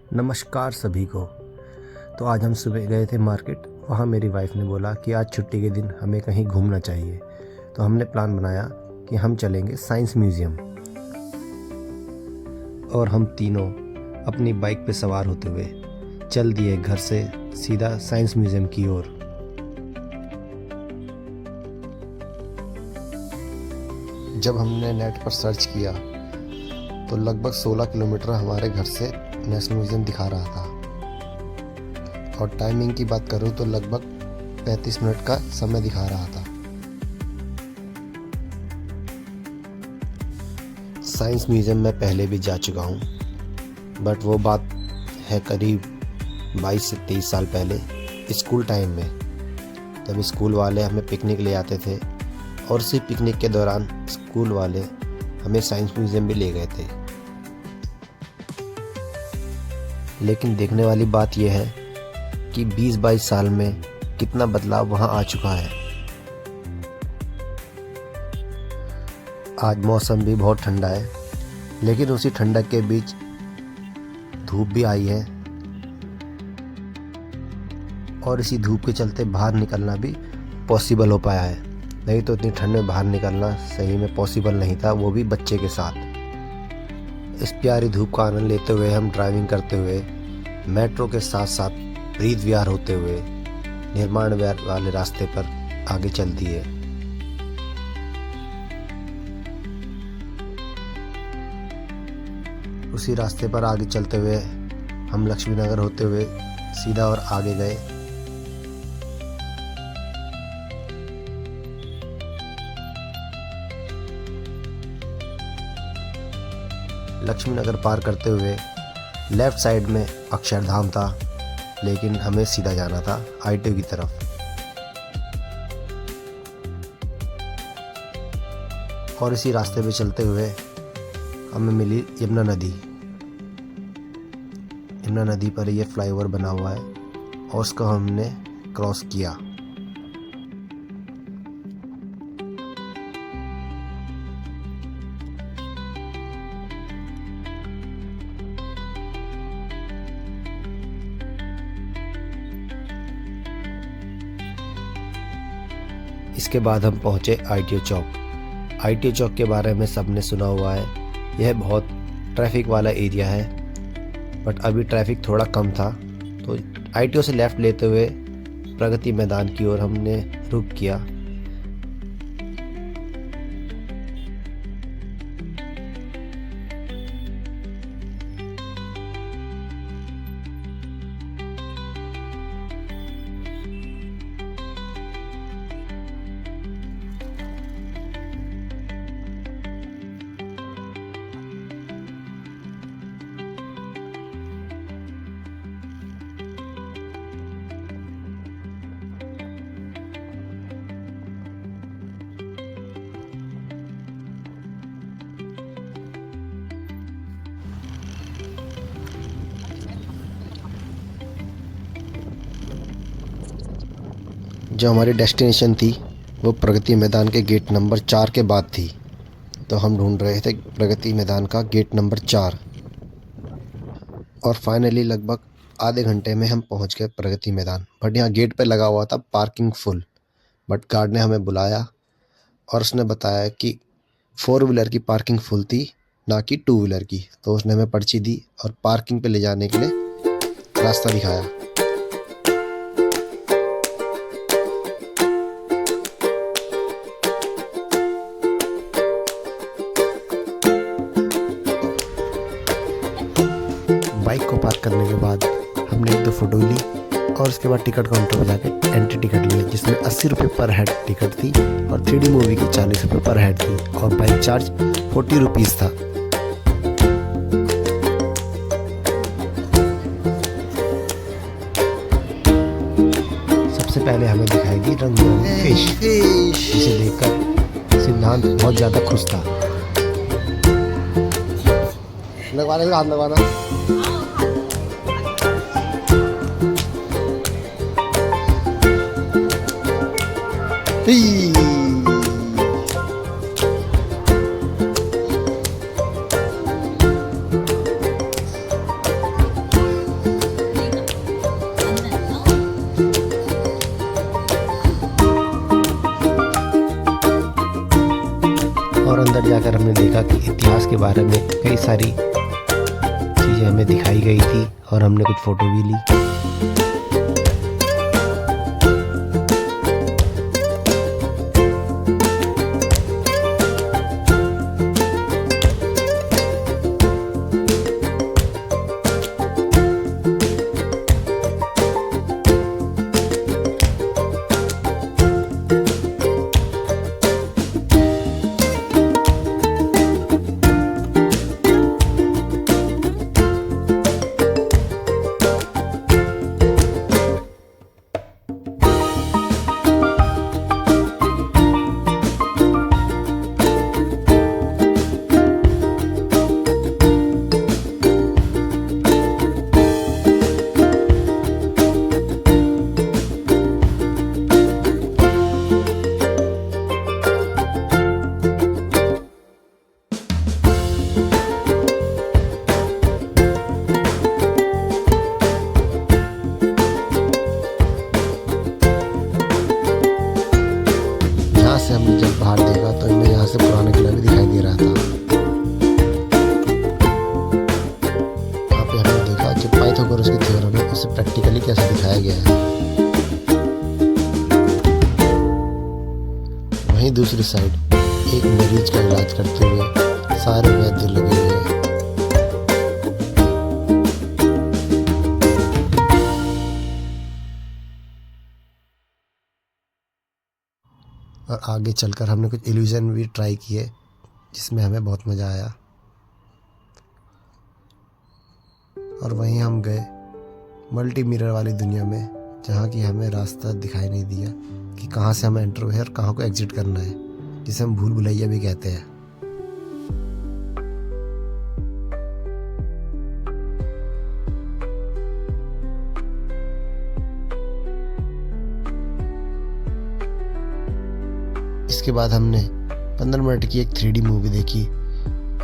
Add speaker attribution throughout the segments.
Speaker 1: नमस्कार सभी को। तो आज हम सुबह गए थे मार्केट। वहाँ मेरी वाइफ ने बोला कि आज छुट्टी के दिन हमें कहीं घूमना चाहिए। तो हमने प्लान बनाया कि हम चलेंगे साइंस म्यूज़ियम। और हम तीनों अपनी बाइक पे सवार होते हुए चल दिए घर से सीधा साइंस म्यूज़ियम की ओर। जब हमने नेट पर सर्च किया तो लगभग 16 किलोमीटर हमारे घर से नेशनल म्यूज़ियम दिखा रहा था। और टाइमिंग की बात करूँ तो लगभग 35 मिनट का समय दिखा रहा था। साइंस म्यूज़ियम में पहले भी जा चुका हूँ, बट वो बात है करीब 22 से 23 साल पहले, स्कूल टाइम में। तब स्कूल वाले हमें पिकनिक ले जाते थे और उसी पिकनिक के दौरान स्कूल वाले हमें साइंस म्यूज़ियम भी ले गए थे। लेकिन देखने वाली बात यह है कि 20-22 साल में कितना बदलाव वहाँ आ चुका है। आज मौसम भी बहुत ठंडा है, लेकिन उसी ठंडक के बीच धूप भी आई है। और इसी धूप के चलते बाहर निकलना भी पॉसिबल हो पाया है। नहीं तो इतनी ठंड में बाहर निकलना सही में पॉसिबल नहीं था, वो भी बच्चे के साथ। इस प्यारी धूप का आनंद लेते हुए हम ड्राइविंग करते हुए मेट्रो के साथ साथ प्रीत विहार होते हुए निर्माण विहार वाले रास्ते पर आगे चल दिए। उसी रास्ते पर आगे चलते हुए हम लक्ष्मी नगर होते हुए सीधा और आगे गए। लक्ष्मी नगर पार करते हुए लेफ्ट साइड में अक्षरधाम था, लेकिन हमें सीधा जाना था ITO की तरफ। और इसी रास्ते पे चलते हुए हमें मिली यमुना नदी। यमुना नदी पर ये फ्लाईओवर बना हुआ है और उसको हमने क्रॉस किया। इसके बाद हम पहुँचे ITO चौक। ITO चौक के बारे में सबने सुना हुआ है। यह बहुत ट्रैफिक वाला एरिया है, बट अभी ट्रैफिक थोड़ा कम था। तो ITO से लेफ़्ट लेते हुए प्रगति मैदान की ओर हमने रुख किया। जो हमारी डेस्टिनेशन थी वो प्रगति मैदान के गेट नंबर 4 के बाद थी। तो हम ढूंढ रहे थे प्रगति मैदान का गेट नंबर 4। और फाइनली लगभग आधे घंटे में हम पहुंच गए प्रगति मैदान। बट यहाँ गेट पे लगा हुआ था पार्किंग फुल। बट गार्ड ने हमें बुलाया और उसने बताया कि 4 व्हीलर की पार्किंग फुल थी, ना कि 2 व्हीलर की। तो उसने हमें पर्ची दी और पार्किंग पे ले जाने के लिए रास्ता दिखाया। बाइक को पार्क करने के बाद हमने 1-2 फ़ोटो ली और उसके बाद टिकट काउंटर पर जाके एंट्री टिकट ली, जिसमें 80 रुपये पर हेड टिकट थी और 3D मूवी की 40 रुपये पर हेड थी और बाइक चार्ज 40 रुपीज़ था। सबसे पहले हमें दिखाई दी रंग बिरंगी फिश, जिसे देखकर सिद्धांत बहुत ज़्यादा खुश था। लगवाने का हाथ लगवाना। जाकर हमने देखा कि इतिहास के बारे में कई सारी चीज़ें हमें दिखाई गई थी और हमने कुछ फ़ोटो भी ली। से हमने जब बाहर देखा तो हमें यहाँ से पुराना किला भी दिखाई दे रहा था। यहाँ पे हमने देखा कि पाइथागोरस के थ्योरम में इसे प्रैक्टिकली कैसे दिखाया गया है। वहीं दूसरी साइड एक मरीज का इलाज करते हुए सारे वैद्य लगे हुए हैं। और आगे चलकर हमने कुछ इल्यूजन भी ट्राई किए जिसमें हमें बहुत मज़ा आया। और वहीं हम गए मल्टी मिरर वाली दुनिया में, जहाँ की हमें रास्ता दिखाई नहीं दिया कि कहाँ से हमें एंटर हुए और कहाँ को एग्जिट करना है, जिसे हम भूल भुलैया भी कहते हैं। इसके बाद हमने 15 मिनट की एक 3D मूवी देखी।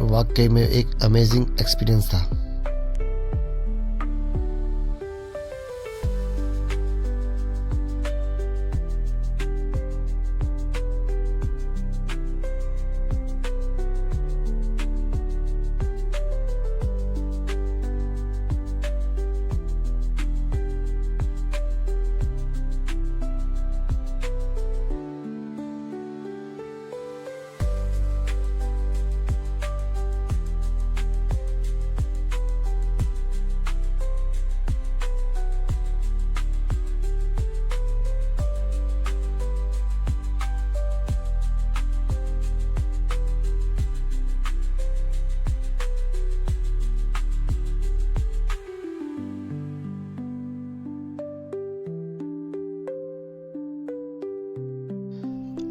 Speaker 1: वाकई में एक अमेजिंग एक्सपीरियंस था।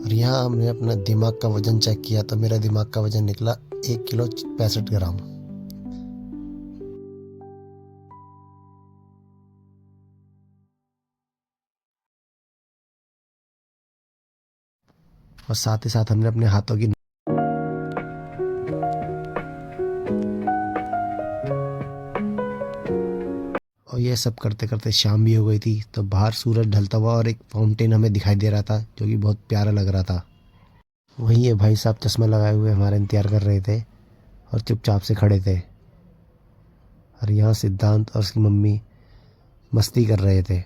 Speaker 1: और यहाँ हमने अपना दिमाग का वजन चेक किया तो मेरा दिमाग का वजन निकला 1 किलो 65 ग्राम। और साथ ही साथ हमने अपने हाथों की और ये सब करते करते शाम भी हो गई थी। तो बाहर सूरज ढलता हुआ और एक फाउंटेन हमें दिखाई दे रहा था जो कि बहुत प्यारा लग रहा था। वहीं ये भाई साहब चश्मा लगाए हुए हमारा इंतजार कर रहे थे और चुपचाप से खड़े थे। और यहाँ सिद्धांत और उसकी मम्मी मस्ती कर रहे थे।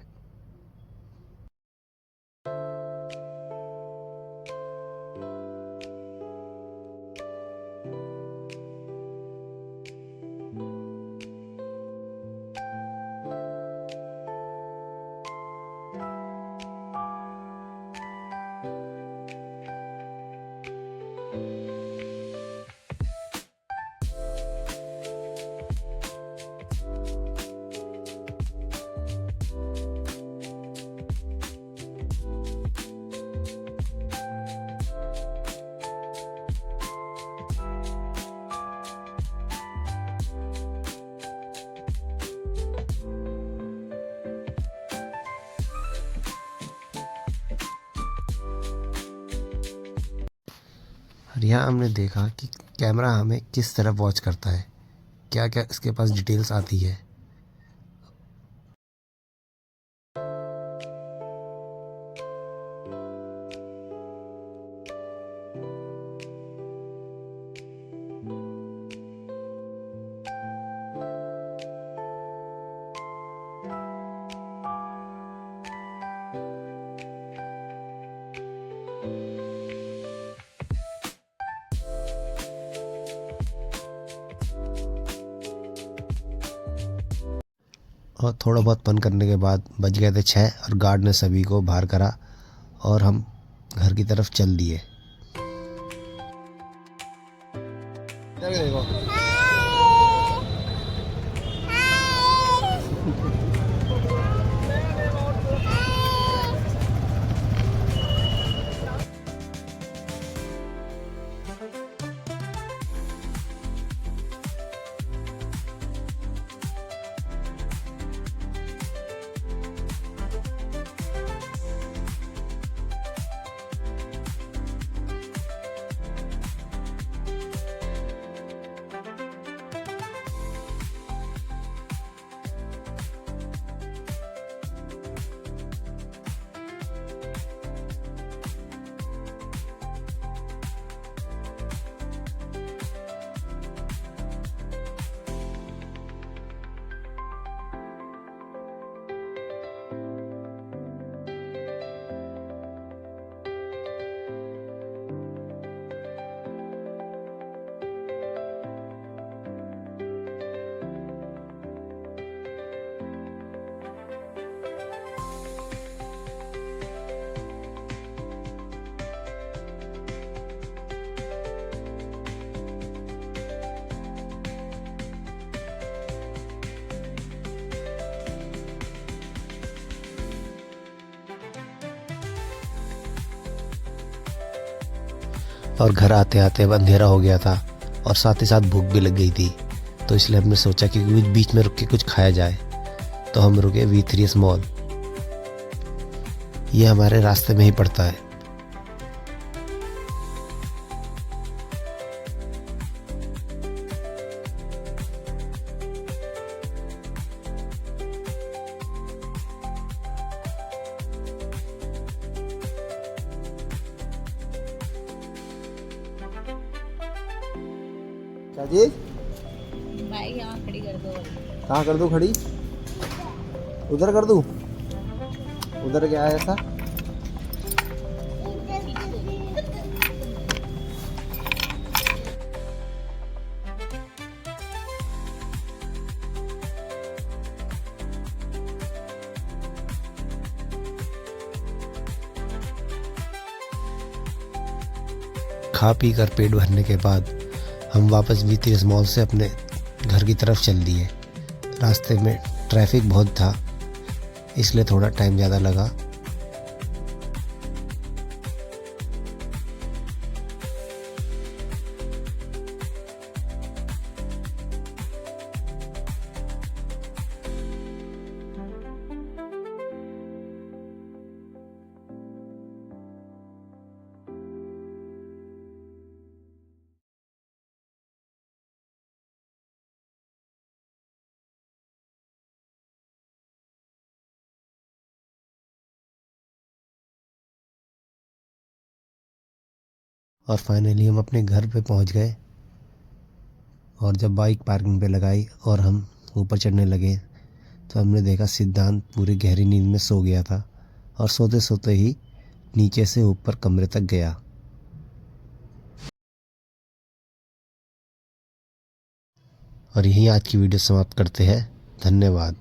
Speaker 1: और यहाँ हमने देखा कि कैमरा हमें किस तरह वॉच करता है, क्या क्या इसके पास डिटेल्स आती है। और थोड़ा बहुत फन करने के बाद बज गए थे 6 और गार्ड ने सभी को बाहर करा और हम घर की तरफ चल दिए। और घर आते आते अब अंधेरा हो गया था और साथ ही साथ भूख भी लग गई थी, तो इसलिए हमने सोचा कि बीच में रुक के कुछ खाया जाए। तो हम रुके V3S मॉल, ये हमारे रास्ते में ही पड़ता है। क्या जी?
Speaker 2: बाइक यहाँ खड़ी कर दो।
Speaker 1: कहाँ कर दूँ खड़ी? उधर कर दूँ? उधर क्या है ऐसा? खा पी कर पेट भरने के बाद हम वापस V3S मॉल से अपने घर की तरफ चल दिए। रास्ते में ट्रैफिक बहुत था, इसलिए थोड़ा टाइम ज़्यादा लगा। और फाइनली हम अपने घर पे पहुंच गए। और जब बाइक पार्किंग पे लगाई और हम ऊपर चढ़ने लगे तो हमने देखा सिद्धांत पूरी गहरी नींद में सो गया था और सोते सोते ही नीचे से ऊपर कमरे तक गया। और यहीं आज की वीडियो समाप्त करते हैं। धन्यवाद।